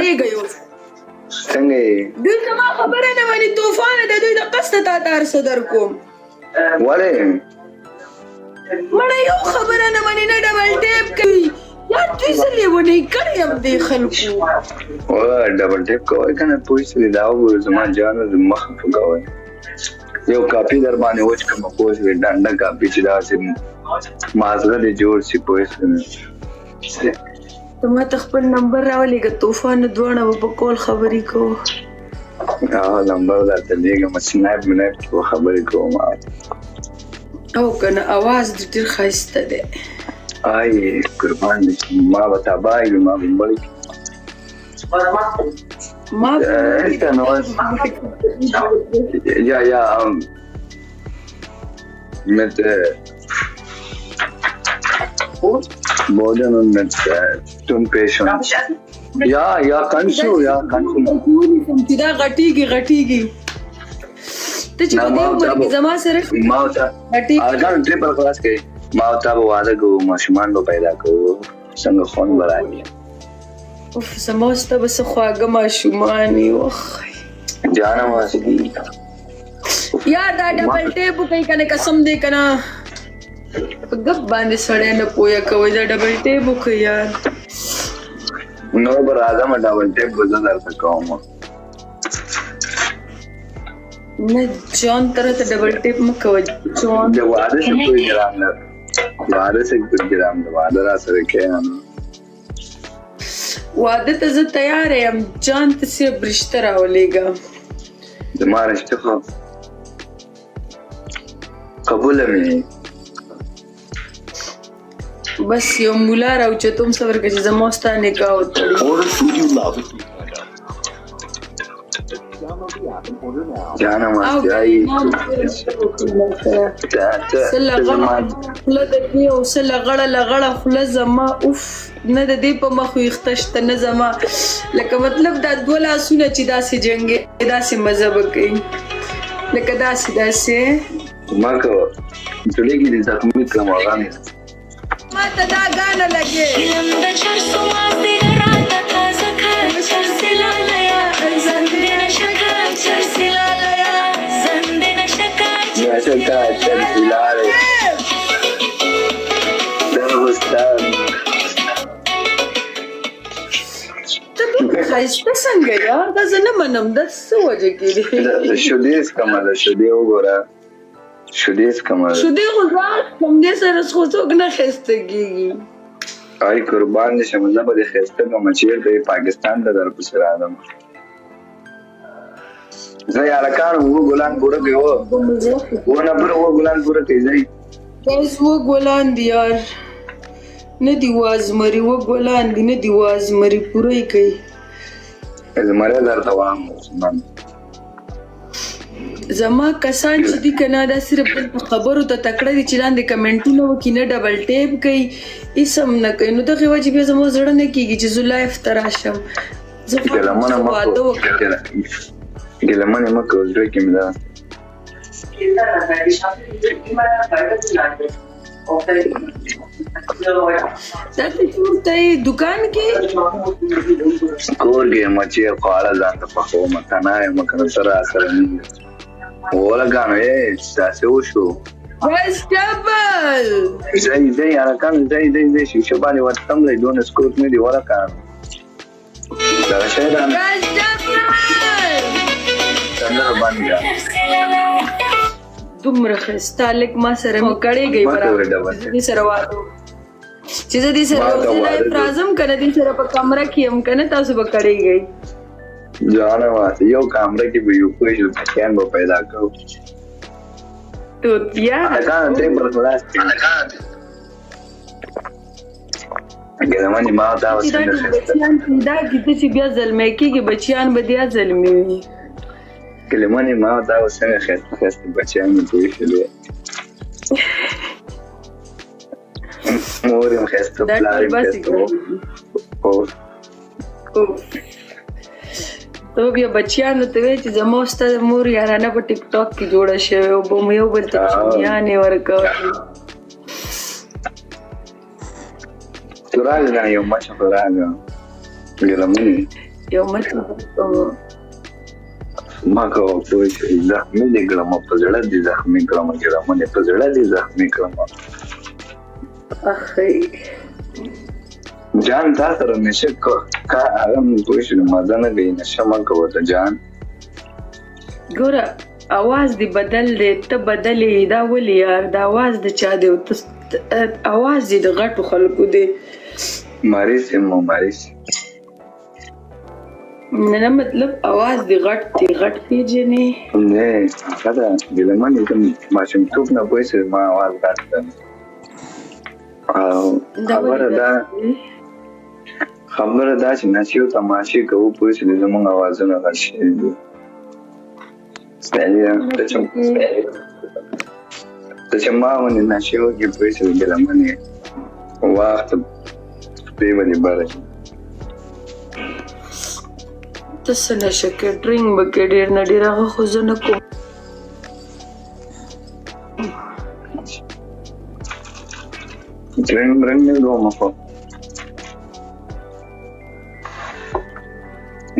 کړېږئ اوس څنګه یې دوی زما خبره نه مني طوفانه د دوی د قصد تا ته هر څه در کوم ولې مړه یو خبره نه مني نه ډبل ټیپ کوي یار دوی زه لیونۍ کړی یم دې خلکو ډبل ټیپ کوئ که نه پوه شوې دا وګورو زما جانه مخ په کوئ یو کاپي در باندې وچ کړم پوه شوې ډنډه کاپي چې داسې مازغه دې جوړ شي پوه شوې ته ما ته خپل نمبر راولېږه طوفان دواړه به په کول خبرې کوو نمبر درته لېږم سنیپ منیپ کې به خبرې کوم او که نه اواز دې ډېر ښایسته دی آی قربان دې شم ما به تباه وي ما به مړ کړي Ja, mit Boden und mit Turnpatient. Ja, kannst du. دا غټیږي ته چې په دې عمر کې زما سره ما ته ټریپل کلاس کې ما ته به واده کوو ماشومان به پیدا کوو څنګه خوند به راځي اوف زما اوس ته به څه خواږه ماشومان وي وخ جانه واسې یار دا ډبل ټیپ وکړئ که نه قسم دی که نه په ګپ باندې سړی نه پویه کوئ دا ډبل ټیپ وکړئ یار نو به راځم ډبل ټیپ به زه درته کوم نه جان طرح ته ډبل ټیپ مه کوه جان د واده څه پروګرام لري واده څه پروګرام د واده را سره کښېنه واده ته زه تیار یم جان ته صرف رشته راولېږه زما رشته خو قبوله مې بس یو مولا راوچتوم څه ورکړه چې زما ستا نکاح وتړي جانه څه لغړه خوله زما اوف نه د دې په مخ ویښته شته نه زما لکه مطلب دا دوه لاسونه چې داسې جنګې داسې مزه به کوي لکه داسې ما کوه جوړېږي دې زخمي کړم هغه مې ما ته دا ګانه لګې ښایسته څنګه یار دا زه نه منم دا څه وجه کې دی شیدې څکمه ده شیدې وګوره شیدې څکمه ده شیدې خو ځان همدې سره خو څوک نه ښایسته کېږي آی قربان دې شم زه به دې ښایسته کړم چېرته یې پاکستان ته درپسې راځم زه یارکان اووه ګلان پوره کوي ونه پوره اووه ګلان پوره کوي ځئ بس اووه ګلان دي یار نه دي وازمري اووه ګلان دي نه دي وازمري پوره یې کوي زمری درته وایم زما کسان چې دي که نه دا صرف دلته خبرو ته تکړه دي چې لاندې کمنټونه وکړي نه ډبل ټیپ کوي هېڅ هم نه کوي نو دغې وجې بیا زما زړه نه کېږي چې زه لایف ته راشم زه واده وکړم ګیلمنې مه کوه زړه کې مې ده دا ته چېرته یې دوکان کې کور کې یم چې خواړه ځان ته پخوم تنها یم که نه ته راسره نه یې ولګانو داسې وشو ویجټیبل ځئ هلکان ځئ شیشه باندې ورتم دی دونه سکوت نه دي ولګانو دغه شی ده سندره بند ده دومره ښایسته هلک ما سره مې کړېږئ دې سره واده چې زه دې سره لایف راځم که نه دې سره په کمره کې یم که نه تاسو به کړېږئ جانه واسه یو کمره کې به یو کوی شو بچیان به پیدا کوو توتیا هلکانو ټریپل کلاس کې ګلمنې ما ته اوس څنګه بچیان پیدا کړي چې بیا زلمی کېږي بچیان به بیا زلمی وي ګلمنې ما ته اوس څنګه ښایسته بچیان مې پوه شولې مور یم ښایسته پلار یم ښایسته ته بیا بچیانو ته وایې چې زما ستا د مور یارانه په ټیک ټاک کې جوړه شوې او به مو یو بل ته چینیانې ورکولې تو راغله یو مچه خو راغله ګلمنې یو مطلب ما کوه پوه شوې زخمي دې کړم په زړه دې زخمي کړم ګرامونه په زړه دې زخمي کړم اخی جان تا سره نشه کا هغه پوه شوې مزه نه کوي نشه مه کوه ته جان ګوره اواز دی بدل دی ته بدلې دا ولې یار دا اواز د چا دی اواز دی د غټو خلکو دی مریض یم مریض نه مطلب اواز دی غټ پیژنې نه هغه ده ګیلمن کوم ماشومتوب نه پوه شوې ما اواز غټ کړم او خبره دا چې نشي او تماشې کوو پوه شوې زموږ اوازونه غټ شوي دي ته چې ما ونې نشي وکړې پوه شوې ګیلمنې وخت پرې باندې باره ته څه نشه کې ډرینګ به کې ډېر نه ډېر هغه خو زه نه کوم ډرینګ نه کوم خو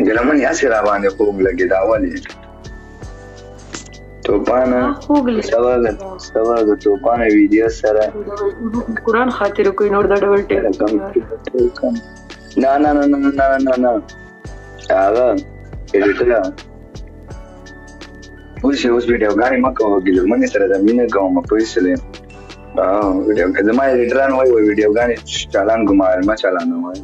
ګیلمنې هسې را باندې خوب لګېد اولې توپانه سبا د توپانه ویډیو سره قرآن خاطر کوئی نور دا ډبل ټیپ نه هغه ایډیټر اوس ویډیوګانې مه کوه ګیلمنې سره د مینه کوم پوه شولې ویډیو زما ایډیټران وایي ویډیوګانې چالان ګمارل مه چالانه وایي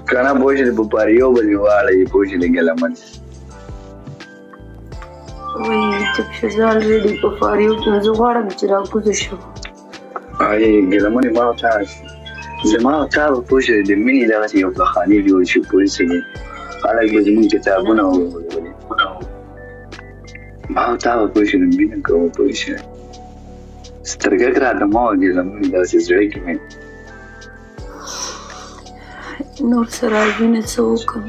که نه پوه شولې په پاریو به دې واړوي پوه شولې ګیلمنې وای جب ښځه الریډي په فاریو کې زه غواړم چې راکوزه شم ګیلمنې زما او تا به پوه شوې د مینې دغسې یو کښاني جوړ شي پوه شوې خلک به زموږ کتابونه ولولي ما او تا به پوه شوې د مینه کوو پوه شوې سترګک راته مه وږې زموږ داسې زړه کې مې نور سره وینه څه وکړم